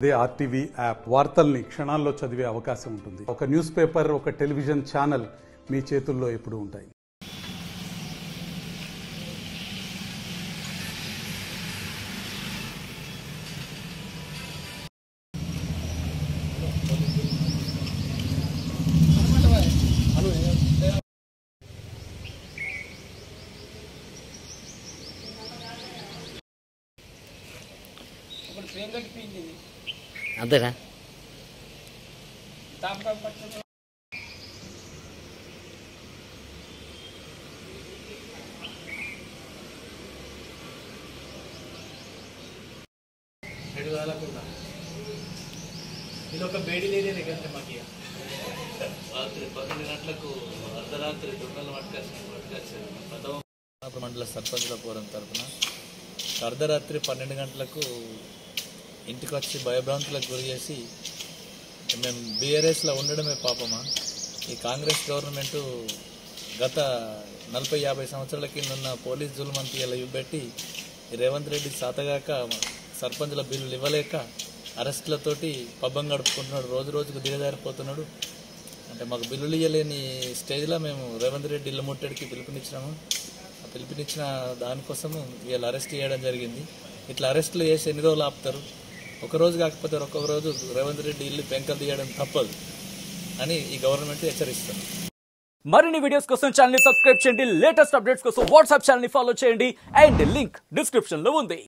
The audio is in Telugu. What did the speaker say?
అదే ఆర్టీవీ యాప్ వార్తల్ని క్షణాల్లో చదివే అవకాశం ఉంటుంది. ఒక న్యూస్ పేపర్, ఒక టెలివిజన్ ఛానల్ మీ చేతుల్లో ఎప్పుడూ ఉంటాయి. అంతేనా? ఇది ఒక బేడీ లేదే దగ్గర మాకు రాత్రి 12 గంటలకు అర్ధరాత్రి దొంగలు పట్టుకొచ్చారు. మండల సర్పంచుల ఫోరం తరఫున అర్ధరాత్రి 12 గంటలకు ఇంటికి వచ్చి భయభ్రాంతులకు గురి చేసి మేము బీఆర్ఎస్లో ఉండడమే పాపమా. ఈ కాంగ్రెస్ గవర్నమెంటు గత 40-50 సంవత్సరాల కింద ఉన్న పోలీస్ జులుమంతి ఇలా ఇవ్వబెట్టి రేవంత్ రెడ్డి సాతగాక సర్పంచుల బిల్లులు ఇవ్వలేక అరెస్టులతోటి పబ్బం గడుపుకుంటున్నాడు. రోజు రోజుకు దిగజారిపోతున్నాడు. అంటే మాకు బిల్లులు ఇవ్వలేని స్టేజ్లో మేము రేవంత్ రెడ్డి ఇల్లు ముట్టడికి పిలుపునిచ్చినాము. ఆ పిలుపునిచ్చిన దానికోసము వీళ్ళు అరెస్ట్ చేయడం జరిగింది. ఇట్లా అరెస్టులు చేసి ఎన్ని రోజులు ఆపుతారు? ఒకరోజు కాకపోతే ఒక్కొక్క రోజు రేవంత్ రెడ్డి ఇల్లు పెంకలు తీయడం తప్పదు అని ఈ గవర్నమెంట్ హెచ్చరిస్తుంది. మరిన్ని వీడియోస్ కోసం ఛానల్ ని సబ్స్క్రైబ్ చేయండి. లేటెస్ట్ అప్డేట్స్ కోసం వాట్సాప్ ఛానల్ ని ఫాలో చేయండి. అండ్ లింక్ డిస్క్రిప్షన్ లో ఉంది.